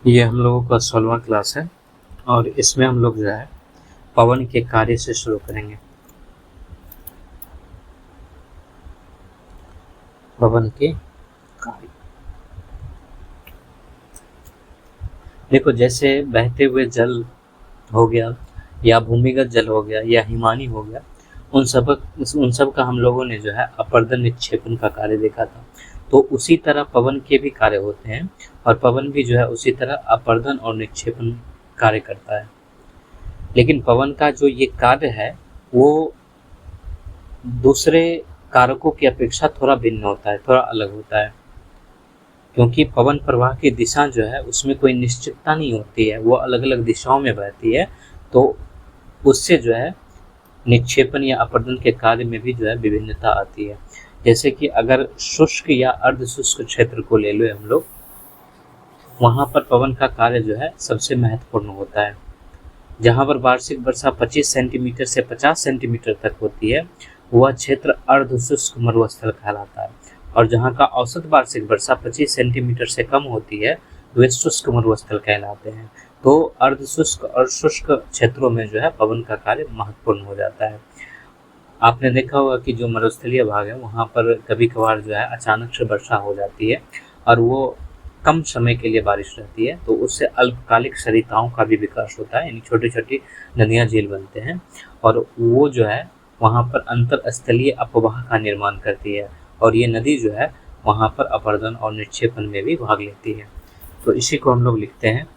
ये हम लोगों का 16वां क्लास है और इसमें हम लोग जो है पवन के कार्य से शुरू करेंगे। पवन के कार्य देखो, जैसे बहते हुए जल हो गया या भूमिगत जल हो गया या हिमानी हो गया, उन सब का हम लोगों ने जो है अपर्दन निक्षेपण का कार्य देखा था। तो उसी तरह पवन के भी कार्य होते हैं और पवन भी जो है उसी तरह अपर्दन और निक्षेपण कार्य करता है। लेकिन पवन का जो ये कार्य है वो दूसरे कारकों की अपेक्षा थोड़ा भिन्न होता है, थोड़ा अलग होता है, क्योंकि पवन प्रवाह की दिशा जो है उसमें कोई निश्चितता नहीं होती है, वो अलग अलग दिशाओं में बहती है। तो उससे जो है निक्षेपण या अपर्दन के कार्य में भी जो है विभिन्नता आती है। जैसे कि अगर शुष्क या अर्ध शुष्क क्षेत्र को ले लो हम लोग, वहाँ पर पवन का कार्य जो है सबसे महत्वपूर्ण होता है। जहाँ पर वार्षिक वर्षा 25 सेंटीमीटर से 50 सेंटीमीटर तक होती है, वह क्षेत्र अर्ध शुष्क मरुस्थल कहलाता है। और जहाँ का औसत वार्षिक वर्षा 25 सेंटीमीटर से कम होती है, वे शुष्क मरुस्थल कहलाते हैं। तो अर्ध शुष्क और शुष्क क्षेत्रों में जो है पवन का कार्य महत्वपूर्ण हो जाता है। आपने देखा होगा कि जो मरुस्थलीय भाग है वहाँ पर कभी कभार जो है अचानक से वर्षा हो जाती है और वो कम समय के लिए बारिश रहती है, तो उससे अल्पकालिक सरिताओं का भी विकास होता है, यानी छोटी छोटी नदियाँ झील बनते हैं और वो जो है वहाँ पर अंतर स्थलीय अपवाह का निर्माण करती है और ये नदी जो है वहाँ पर अपर्दन और निक्षेपण में भी भाग लेती है। तो इसी को हम लोग लिखते हैं,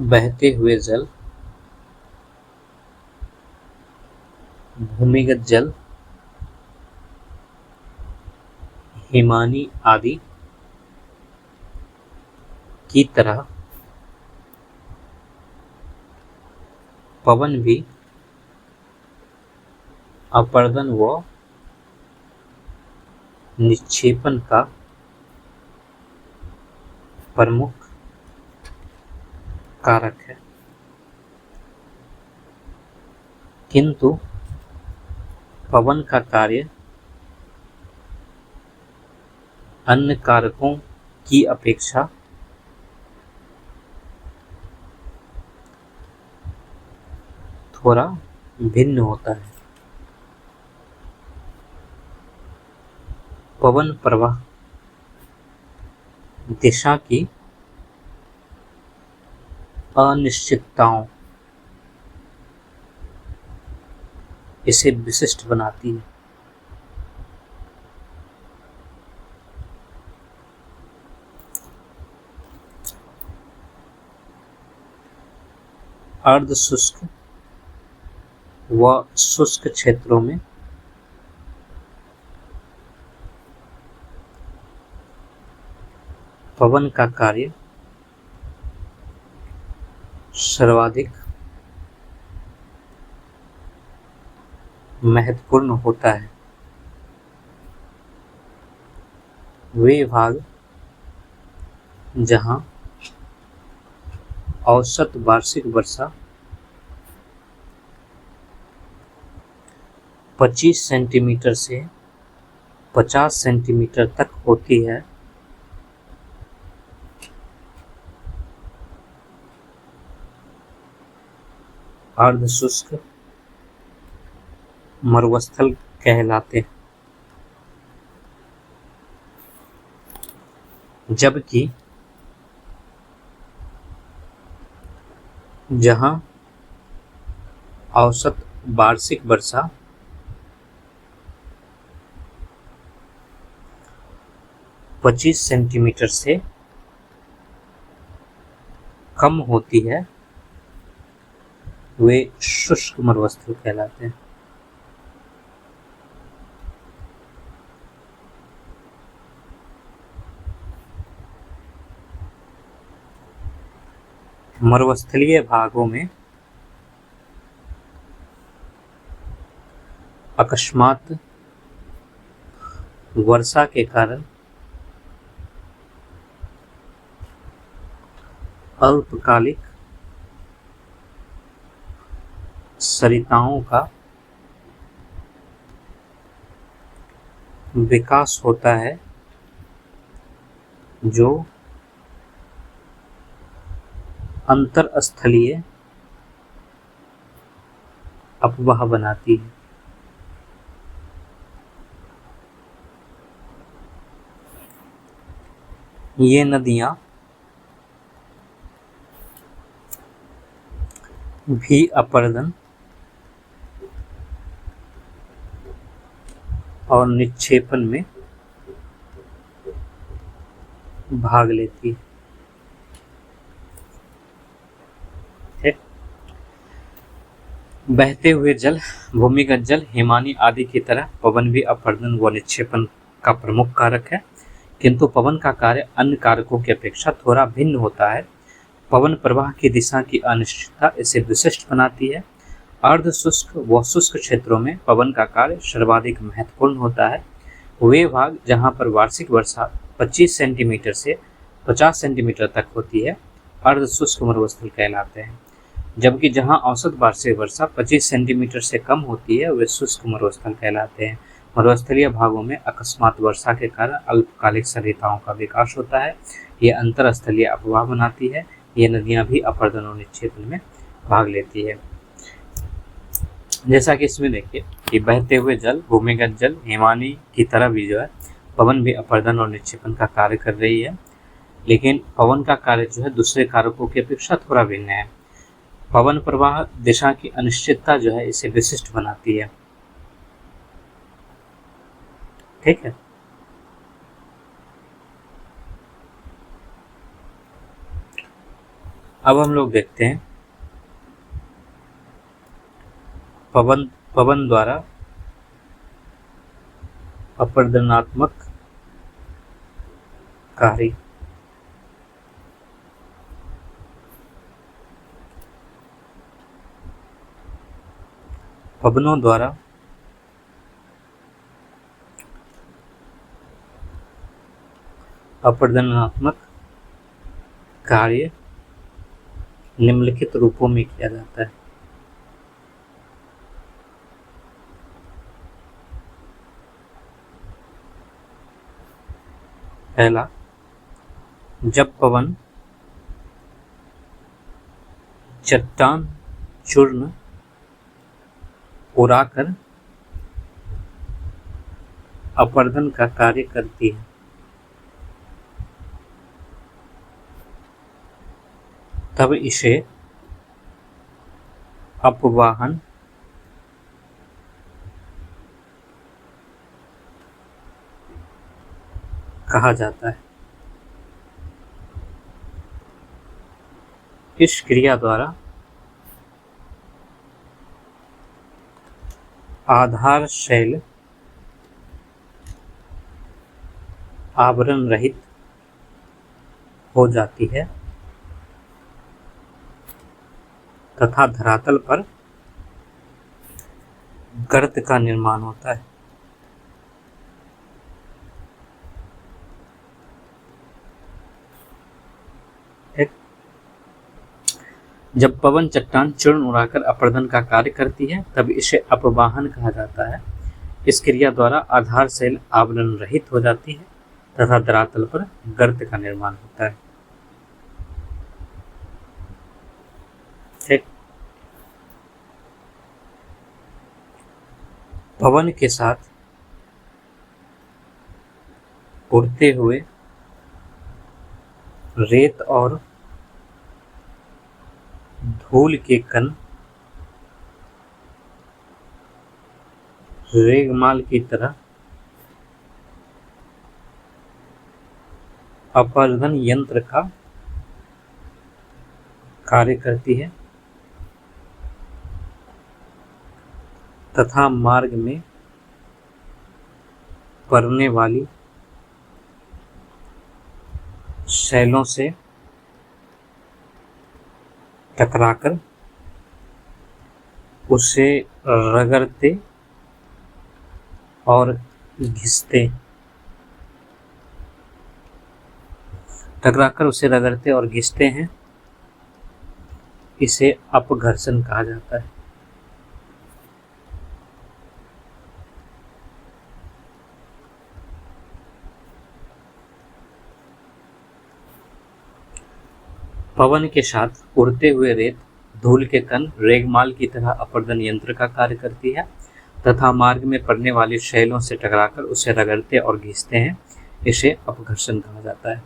बहते हुए जल, भूमिगत जल, हिमानी आदि की तरह पवन भी अपर्दन व निक्षेपण का प्रमुख कारक है, किंतु पवन का कार्य अन्य कारकों की अपेक्षा थोड़ा भिन्न होता है। पवन प्रवाह दिशा की अनिश्चितताओं इसे विशिष्ट बनाती है। अर्ध शुष्क व शुष्क क्षेत्रों में पवन का कार्य सर्वाधिक महत्वपूर्ण होता है। वे भाग जहां औसत वार्षिक वर्षा 25 सेंटीमीटर से 50 सेंटीमीटर तक होती है, अर्ध शुष्क मरुस्थल कहलाते हैं। जबकि जहां औसत वार्षिक वर्षा 25 सेंटीमीटर से कम होती है, वे शुष्क मरुस्थल कहलाते हैं। मरुस्थलीय भागों में अकस्मात वर्षा के कारण अल्पकालिक सरिताओं का विकास होता है जो अंतरस्थलीय अफवाह बनाती है। ये नदियां भी अपरदन और निक्षेपण में भाग लेती है। ठीक? बहते हुए जल, भूमिगत जल, हिमानी आदि की तरह पवन भी अपरदन व निक्षेपण का प्रमुख कारक है, किंतु पवन का कार्य अन्य कारकों की अपेक्षा थोड़ा भिन्न होता है। पवन प्रवाह की दिशा की अनिश्चितता इसे विशिष्ट बनाती है। अर्ध शुष्क व शुष्क क्षेत्रों में पवन का कार्य सर्वाधिक महत्वपूर्ण होता है। वे भाग जहां पर वार्षिक वर्षा 25 सेंटीमीटर से 50 सेंटीमीटर तक होती है, अर्ध शुष्क मरुस्थल कहलाते हैं, जबकि जहां औसत वार्षिक वर्षा 25 सेंटीमीटर से कम होती है, वे शुष्क मरुस्थल कहलाते हैं। मरुस्थलीय भागों में अकस्मात वर्षा के कारण अल्पकालिक सरिताओं का विकास होता है। ये अंतरस्थलीय अफवाह बनाती है। ये नदियां भी अपरदन और निक्षेपण में भाग लेती है। जैसा कि इसमें देखिए कि बहते हुए जल, भूमिगत जल, हिमानी की तरह भी जो है पवन भी अपरदन और निक्षेपण का कार्य कर रही है, लेकिन पवन का कार्य जो है दूसरे कारकों की अपेक्षा थोड़ा भिन्न है। पवन प्रवाह दिशा की अनिश्चितता जो है इसे विशिष्ट बनाती है। ठीक है। अब हम लोग देखते हैं पवन द्वारा अपरदनात्मक कार्य। पवनों द्वारा अपरदनात्मक कार्य निम्नलिखित रूपों में किया जाता है। पहला, जब पवन चट्टान चूर्ण उड़ाकर अपरदन का कार्य करती है, तब इसे अपवाहन कहा जाता है। इस क्रिया द्वारा आधार शैल आवरण रहित हो जाती है तथा धरातल पर गर्त का निर्माण होता है। एक, जब पवन चट्टान चूर्ण उड़ाकर अपरदन का कार्य करती है तब इसे अपवाहन कहा जाता है। इस क्रिया द्वारा आधार शैल आवरण रहित हो जाती है तथा धरातल पर गर्त का निर्माण होता है। ठीक। पवन के साथ उड़ते हुए रेत और धूल के कण रेगमाल की तरह अपरदन यंत्र का कार्य करती है तथा मार्ग में पड़ने वाली शैलों से टकराकर उसे रगड़ते और घिसते हैं। इसे अपघर्षण कहा जाता है। पवन के साथ उड़ते हुए रेत, धूल के कण रेगमाल की तरह अपरदन यंत्र का कार्य करती है तथा मार्ग में पड़ने वाली शैलों से टकराकर उसे रगड़ते और घिसते हैं। इसे अपघर्षण कहा जाता है।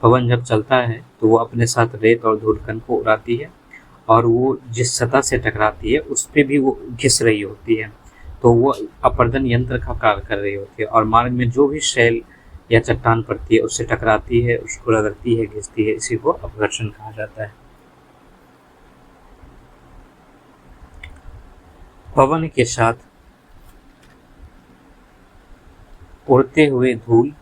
पवन जब चलता है तो वो अपने साथ रेत और धूल कण को उड़ाती है और वो जिस सतह से टकराती है उस पर भी वो घिस रही होती है, तो वो अपरदन यंत्र का कार्य कर रही होती है और मार्ग में जो भी शैल या चट्टान पड़ती है उससे टकराती है, उसको रगड़ती है, घिसती है। इसी को अपघर्षण कहा जाता है। पवन के साथ उड़ते हुए धूल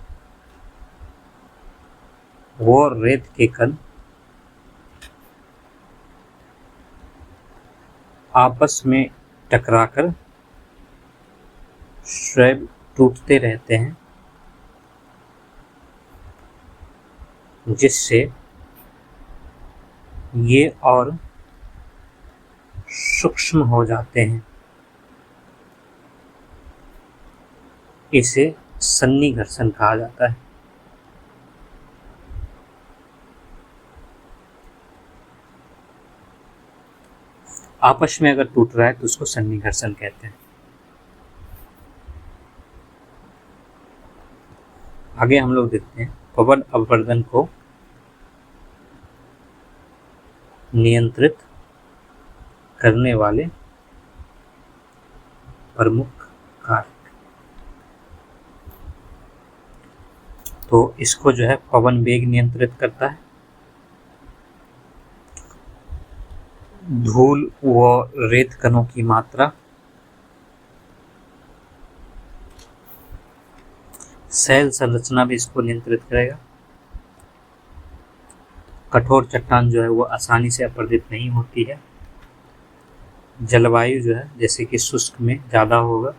वो रेत के कण आपस में टकराकर स्वयं टूटते रहते हैं, जिससे ये और सूक्ष्म हो जाते हैं। इसे सन्निघर्षण कहा जाता है। आपस में अगर टूट रहा है तो उसको सन्निघर्षण कहते हैं। आगे हम लोग देखते हैं पवन अपवर्तन को नियंत्रित करने वाले प्रमुख कारक। तो इसको जो है पवन वेग नियंत्रित करता है, धूल व रेत कणों की मात्रा, शैल संरचना भी इसको नियंत्रित करेगा। कठोर चट्टान जो है वो आसानी से अपरदित नहीं होती है। जलवायु जो है जैसे कि शुष्क में ज़्यादा होगा।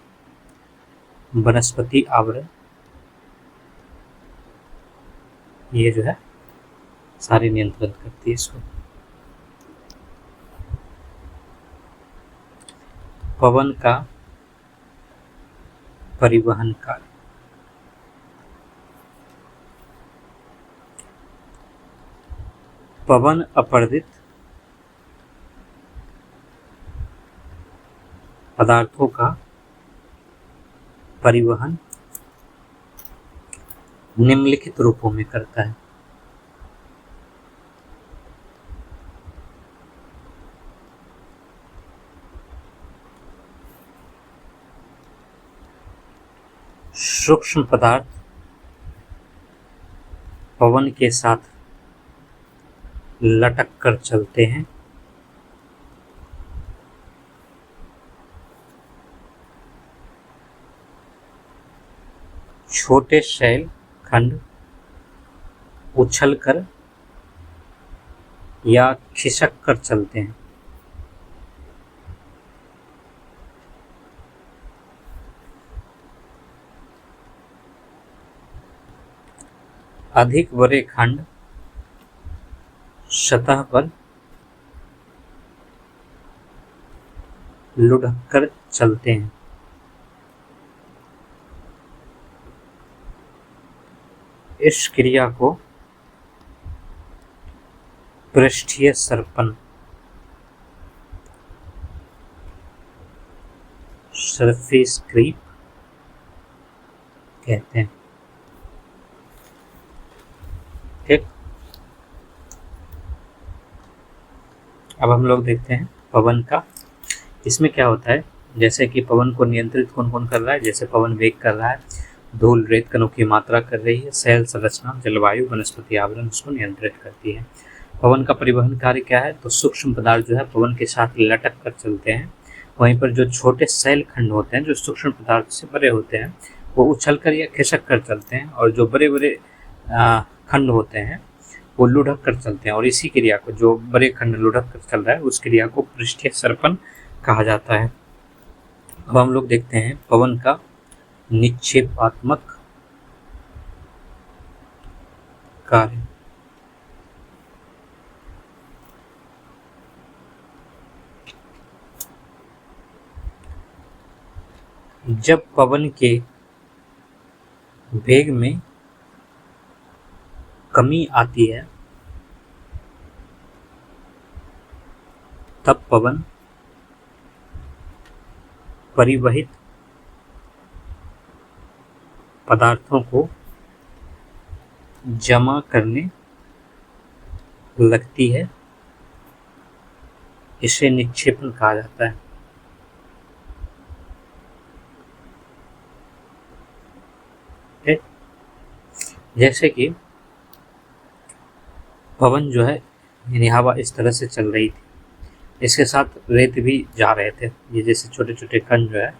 वनस्पति आवरण ये जो है सारी नियंत्रण करती है इसको। पवन का परिवहन कार्य। पवन अपरदित पदार्थों का परिवहन निम्नलिखित रूपों में करता है। सूक्ष्म पदार्थ पवन के साथ लटक कर चलते हैं। छोटे शैल खंड उछलकर या खिसक कर चलते हैं। अधिक बड़े खंड सतह पर लुढ़क कर चलते हैं। इस क्रिया को पृष्ठीय सर्पण सरफेस क्रीप कहते हैं। ठीक, अब हम लोग देखते हैं पवन का। इसमें क्या होता है, जैसे कि पवन को नियंत्रित कौन कौन कर रहा है, जैसे पवन वेग कर रहा है, धूल रेत कणों की मात्रा कर रही है, शैल संरचना, जलवायु, वनस्पति आवरण उसको नियंत्रित करती है। पवन का परिवहन कार्य क्या है, तो सूक्ष्म पदार्थ जो है पवन के साथ लटक कर चलते हैं। वहीं पर जो छोटे शैल खंड होते हैं जो सूक्ष्म पदार्थ से बड़े होते हैं वो उछल कर या खिसक कर चलते हैं, और जो बड़े बड़े खंड होते हैं वो लुढ़क कर चलते हैं। और इसी क्रिया को, जो बड़े खंड लुढ़क कर चल रहा है, उस क्रिया को पृष्ठीय सर्पण कहा जाता है। अब हम लोग देखते हैं पवन का निक्षेपात्मक कार्य। जब पवन के वेग में कमी आती है तब पवन परिवहित पदार्थों को जमा करने लगती है, इसे निक्षेपण कहा जाता है। ठीक? जैसे कि पवन जो है यानी हवा इस तरह से चल रही थी, इसके साथ रेत भी जा रहे थे, ये जैसे छोटे छोटे कण जो है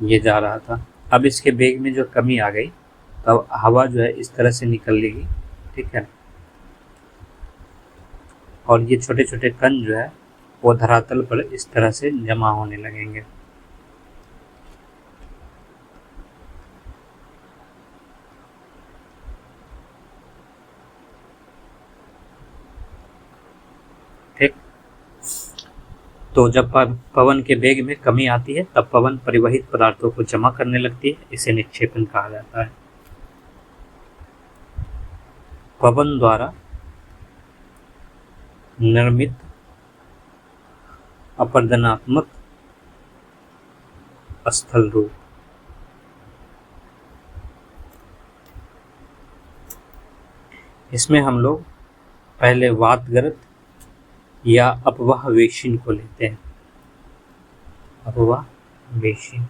ये जा रहा था। अब इसके वेग में जो कमी आ गई, तब हवा जो है इस तरह से निकल लेगी, ठीक है, और ये छोटे छोटे कण जो है वो धरातल पर इस तरह से जमा होने लगेंगे। ठीक, तो जब पवन के वेग में कमी आती है तब पवन परिवहित पदार्थों को जमा करने लगती है, इसे निक्षेपण कहा जाता है। पवन द्वारा निर्मित अपरदनात्मक स्थल रूप, इसमें हम लोग पहले वातगर्त या अपवाह वेशिन को लेते हैं। अपवाह वेशिन,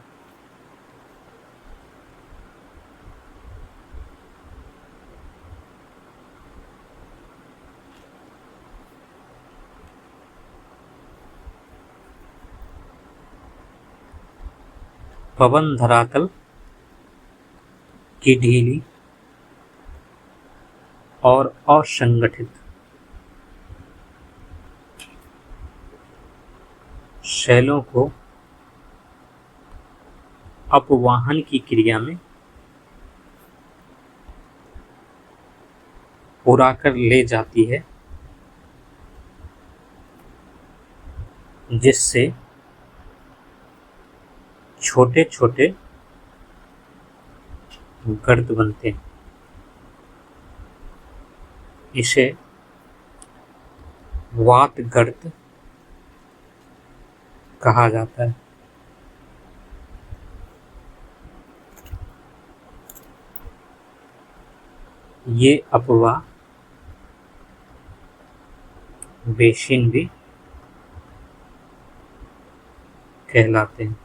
पवन धरातल की ढीली और असंगठित शैलों को अपवाहन की क्रिया में उड़ाकर ले जाती है, जिससे छोटे छोटे गर्त बनते हैं। इसे वातगर्त कहा जाता है। ये अपवाह बेसिन भी कहलाते हैं।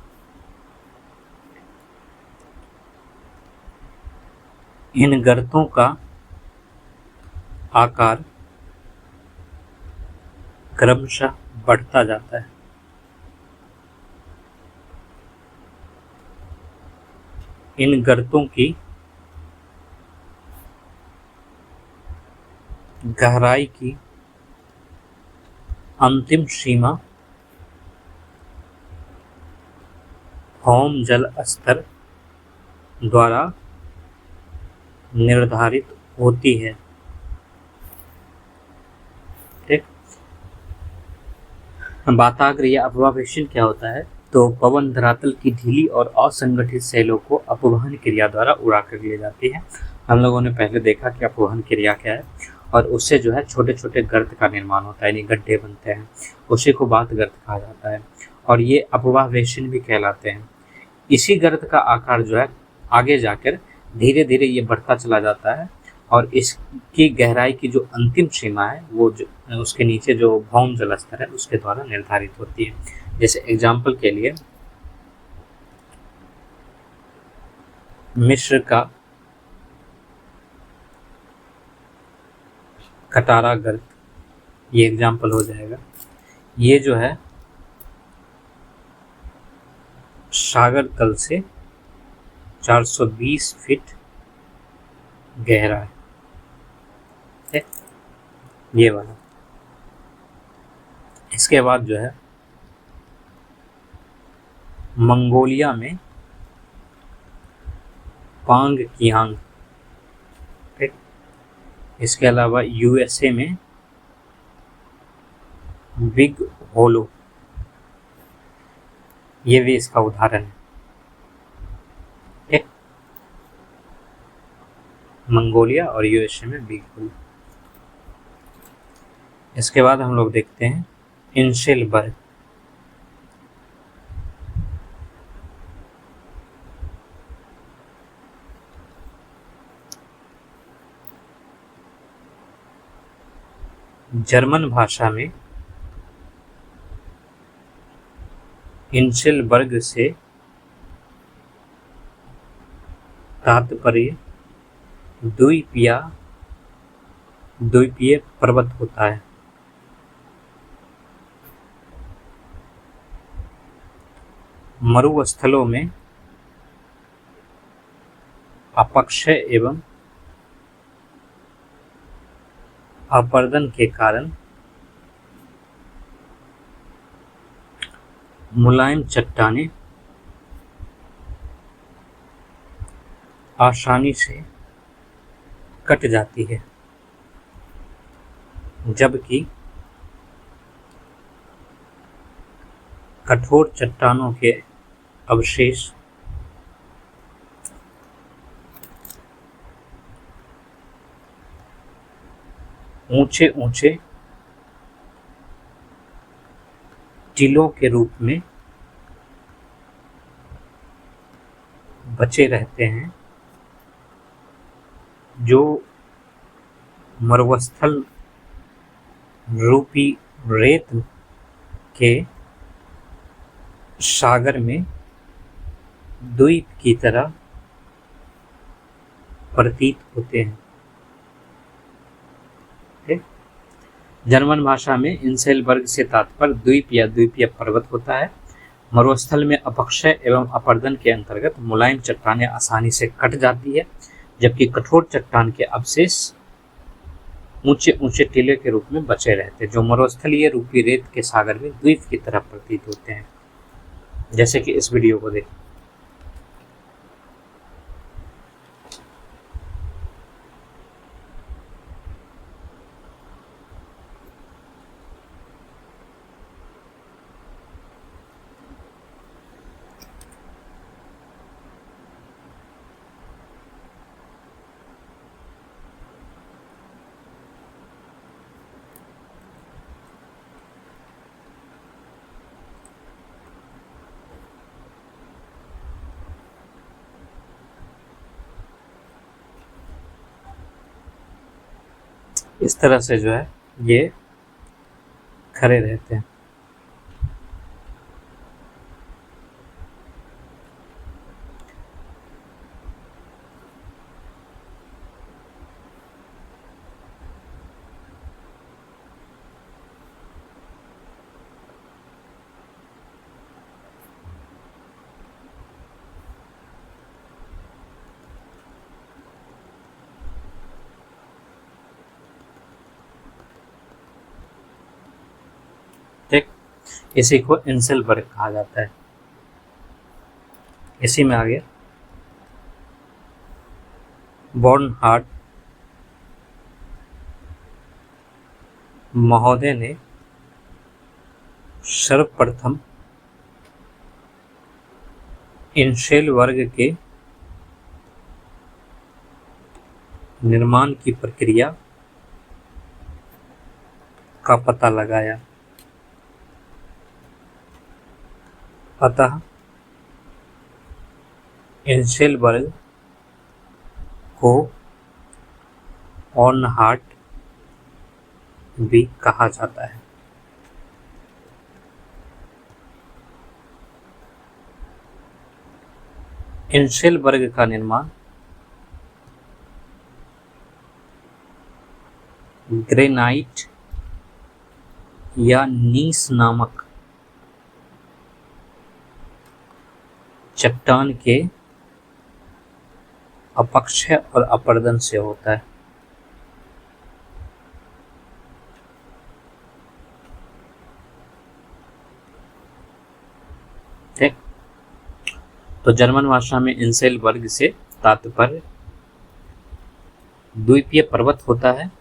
इन गर्तों का आकार क्रमशः बढ़ता जाता है। इन गर्तों की गहराई की अंतिम सीमा भौम जल स्तर द्वारा निर्धारित होती है। ठीक, वाताग्र या अपवाहवेशन क्या होता है? तो पवन धरातल की ढीली और असंगठित शैलों को अपवहन क्रिया द्वारा उड़ा कर ले जाती है। हम लोगों ने पहले देखा कि अपवहन क्रिया क्या है, और उससे जो है छोटे छोटे गर्त का निर्माण होता है, यानी गड्ढे बनते हैं, उसी को वातगर्त कहा जाता है, और ये अपवाहवेशन भी कहलाते हैं। इसी गर्त का आकार जो है आगे जाकर धीरे धीरे ये बढ़ता चला जाता है, और इसकी गहराई की जो अंतिम सीमा है वो जो उसके नीचे जो भौम जल स्तर है उसके द्वारा निर्धारित होती है। जैसे एग्जाम्पल के लिए मिस्र का कटारा गर्त, ये एग्जाम्पल हो जाएगा। ये जो है सागर तल से 420 फीट गहरा है, ये वाला। इसके बाद जो है मंगोलिया में पांग कियांग, ठीक, इसके अलावा यूएसए में बिग होलो, ये भी इसका उदाहरण है। ठीक, मंगोलिया और यूएसए में बिग होलो। इसके बाद हम लोग देखते हैं इंसेलबर्ग। जर्मन भाषा में इंसेलबर्ग से तात्पर्य द्वीपीय पर्वत होता है। मरुस्थलों में अपक्षय एवं अपरदन के कारण मुलायम चट्टानें आसानी से कट जाती है, जबकि कठोर चट्टानों के अवशेष ऊंचे ऊंचे टीलों के रूप में बचे रहते हैं, जो मरुस्थल रूपी रेत के सागर में द्वीप की तरह प्रतीत होते हैं। जर्मन भाषा में इंसेलबर्ग से तात्पर्य द्वीप या द्वीपीय पर्वत होता है। मरुस्थल में अपक्षय एवं अपरदन के अंतर्गत मुलायम चट्टानें आसानी से कट जाती है, जबकि कठोर चट्टान के अवशेष ऊंचे ऊंचे टीले के रूप में बचे रहते हैं, जो मरुस्थलीय रूपी रेत के सागर में द्वीप की तरह प्रतीत होते हैं, जैसे कि इस वीडियो को देखें। इस तरह से जो है ये खड़े रहते हैं। ठीक, इसी को इंसेलबर्ग कहा जाता है। इसी में आ गया बर्नहार्ड महोदय ने सर्वप्रथम इंसेलबर्ग के निर्माण की प्रक्रिया का पता लगाया। अतः इंसेलबर्ग को बर्नहार्ड भी कहा जाता है। इंसेलबर्ग का निर्माण ग्रेनाइट या नीस नामक चट्टान के अपक्षय और अपरदन से होता है। ठीक, तो जर्मन भाषा में इंसेलबर्ग से तात्पर्य द्वीपीय पर्वत होता है।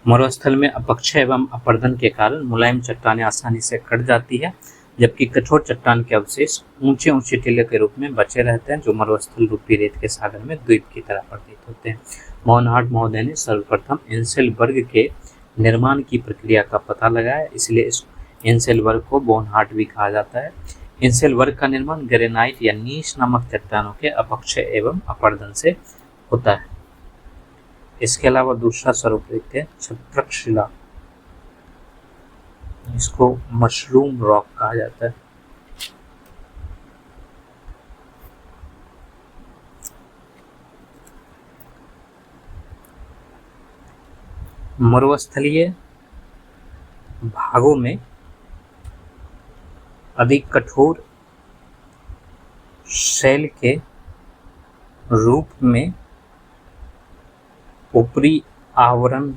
मरुस्थल में अपक्षय एवं अपरदन के कारण मुलायम चट्टानें आसानी से कट जाती है, जबकि कठोर चट्टान के अवशेष ऊंचे ऊंचे टीले के रूप में बचे रहते हैं, जो मरुस्थल रूपी रेत के सागर में द्वीप की तरह प्रतीत होते हैं। मोहनहाट महोदय ने सर्वप्रथम इनसेलबर्ग के निर्माण की प्रक्रिया का पता लगाया, इसलिए इस इनसेलबर्ग को बोनहाट भी कहा जाता है। इनसेलबर्ग का निर्माण ग्रेनाइट या नीश नामक चट्टानों के अपक्षय एवं अपरदन से होता है। इसके अलावा दूसरा स्वरूप देखते हैं छत्रक शिला, इसको मशरूम रॉक कहा जाता है। मरुस्थलीय भागों में अधिक कठोर शैल के रूप में ऊपरी आवरण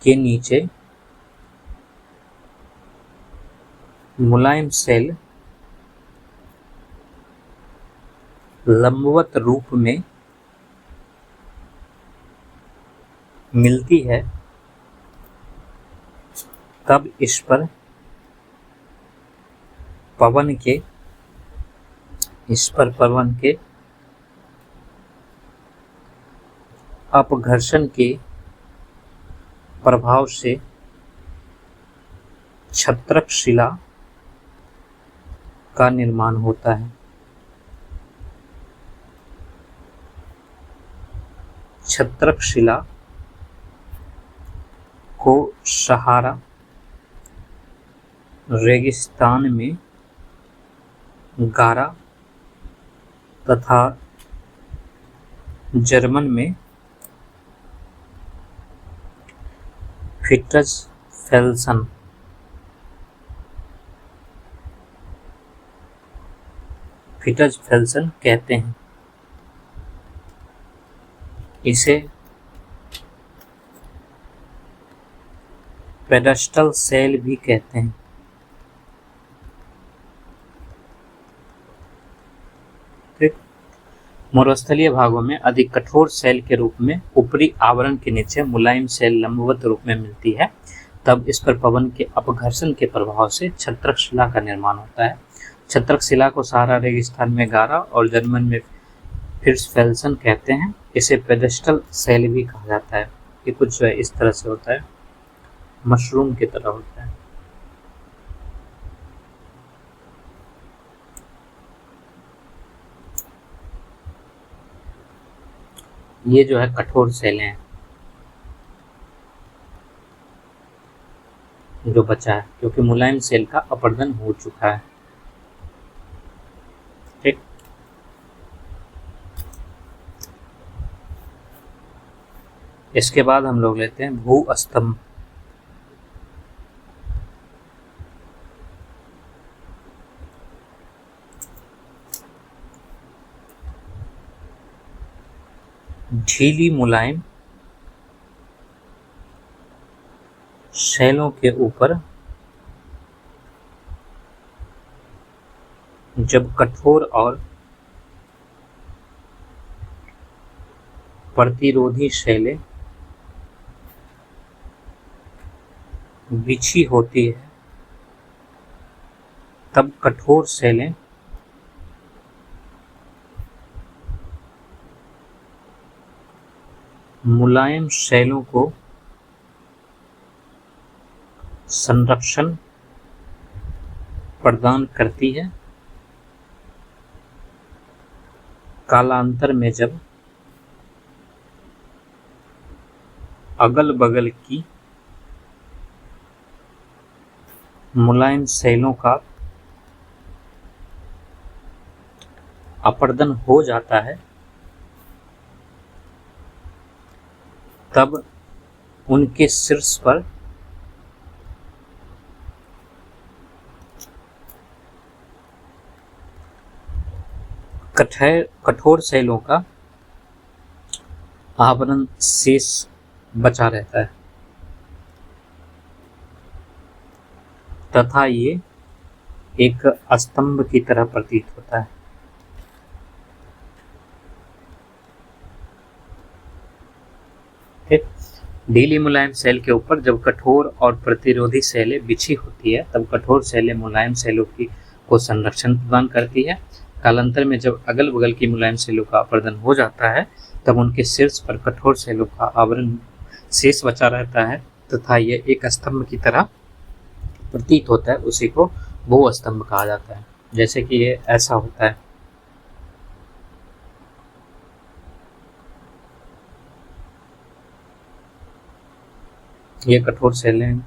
के नीचे मुलायम शैल लंबवत रूप में मिलती है, तब इस पर पवन के अपघर्षण के प्रभाव से छत्रक शिला का निर्माण होता है। छत्रक शिला को सहारा रेगिस्तान में गारा तथा जर्मन में फिट्जफेल्सन कहते हैं। इसे पेडस्टल सेल भी कहते हैं। मरुस्थलीय भागों में अधिक कठोर सेल के रूप में ऊपरी आवरण के नीचे मुलायम सेल लंबवत रूप में मिलती है, तब इस पर पवन के अपघर्षण के प्रभाव से छत्रक शिला का निर्माण होता है। छत्रक शिला को सहारा रेगिस्तान में गारा और जर्मन में फिट्जफेल्सन कहते हैं। इसे पेडस्टल सेल भी कहा जाता है। ये कुछ इस तरह से होता है, मशरूम की तरह होता है। ये जो है कठोर सेलें हैं जो बचा है, क्योंकि मुलायम सेल का अपरदन हो चुका है। ठीक, इसके बाद हम लोग लेते हैं भू स्तंभ। ढीली मुलायम शैलों के ऊपर जब कठोर और प्रतिरोधी शैलें बिछी होती है, तब कठोर शैलें मुलायम शैलों को संरक्षण प्रदान करती है। कालांतर में जब अगल बगल की मुलायम शैलों का अपरदन हो जाता है, तब उनके शीर्ष पर कठोर शैलों का आवरण शेष बचा रहता है तथा ये एक स्तंभ की तरह प्रतीत होता है। ठीक, ढीली मुलायम सेल के ऊपर जब कठोर और प्रतिरोधी सेलें बिछी होती है तब कठोर सेलें मुलायम सेलों की को संरक्षण प्रदान करती है। कालांतर में जब अगल बगल की मुलायम सेलों का अपरदन हो जाता है तब उनके शीर्ष पर कठोर सेलों का आवरण शेष बचा रहता है तथा यह एक स्तंभ की तरह प्रतीत होता है। उसी को भू स्तंभ कहा जाता है। जैसे कि ये ऐसा होता है, ये कठोर सेलें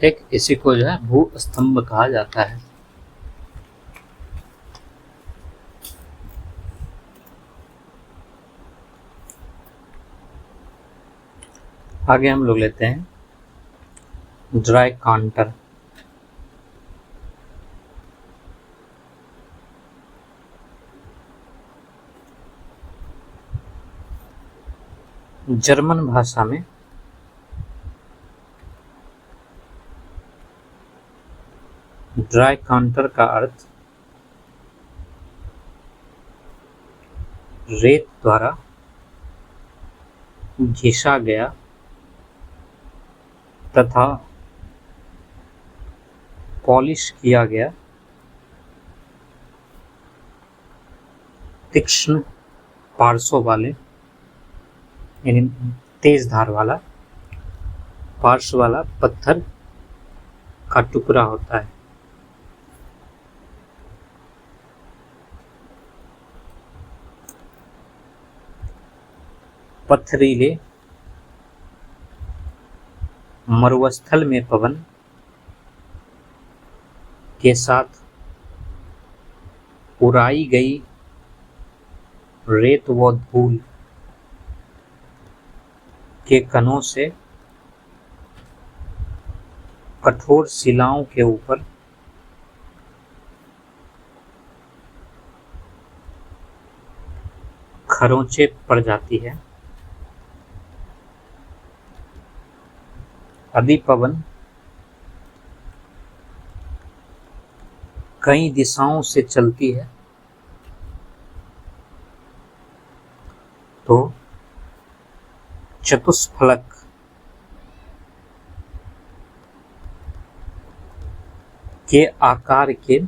ठीक, इसी को जो है भू स्तंभ कहा जाता है। आगे हम लोग लेते हैं ड्राई कांटर। जर्मन भाषा में ड्राई कांटर का अर्थ रेत द्वारा घिसा गया तथा पॉलिश किया गया तीक्ष्ण पार्श्व वाले यानी तेज धार वाला पार्श्व वाला पत्थर का टुकड़ा होता है। पथरीले मरुस्थल में पवन के साथ उड़ाई गई रेत व धूल के कणों से कठोर शिलाओं के ऊपर खरोंचे पड़ जाती है। यदि पवन कई दिशाओं से चलती है तो चतुष्फलक के आकार के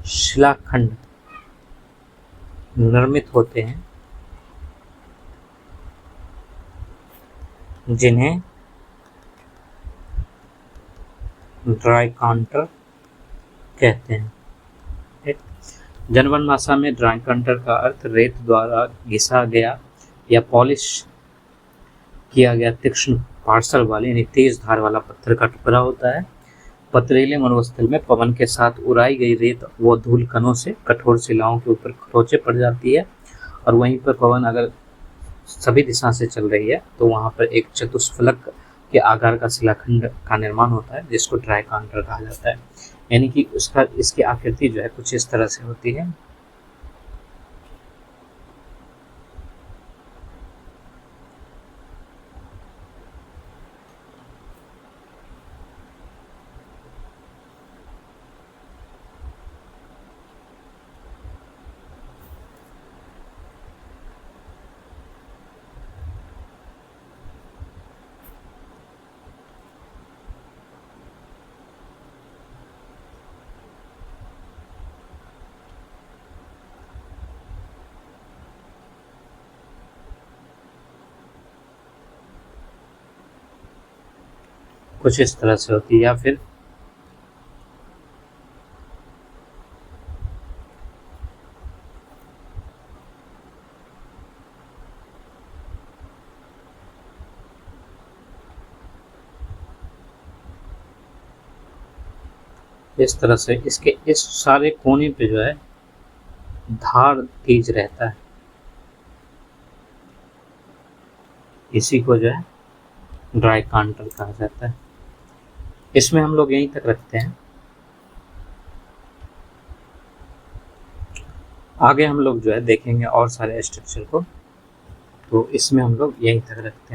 शिलाखंड निर्मित होते हैं जिन्हें ड्राई कांटर कहते हैं। जर्मन भाषा में ड्राई कांटर का अर्थ रेत द्वारा घिसा गया या पॉलिश किया गया तीक्ष्ण पार्श्व वाले यानी तेज धार वाला पत्थर का टुकड़ा होता है। पथरीले मरुस्थल में पवन के साथ उड़ाई गई रेत व धूल कणों से कठोर शिलाओं के ऊपर खरोंचे पड़ जाती है और वहीं पर पवन अगर सभी दिशा से चल रही है तो वहां पर एक चतुष्फलक के आकार का शिलाखंड का निर्माण होता है जिसको ड्राई कांटर कहा जाता है। यानी कि उसका इसकी आकृति जो है कुछ इस तरह से होती है। कुछ इस तरह से होती है या फिर इस तरह से इसके इस सारे कोने पे जो है धार तेज रहता है, इसी को जो है ड्राई कांटर कहा जाता है। इसमें हम लोग यहीं तक रखते हैं। आगे हम लोग जो है देखेंगे और सारे स्ट्रक्चर को, तो इसमें हम लोग यहीं तक रखते हैं।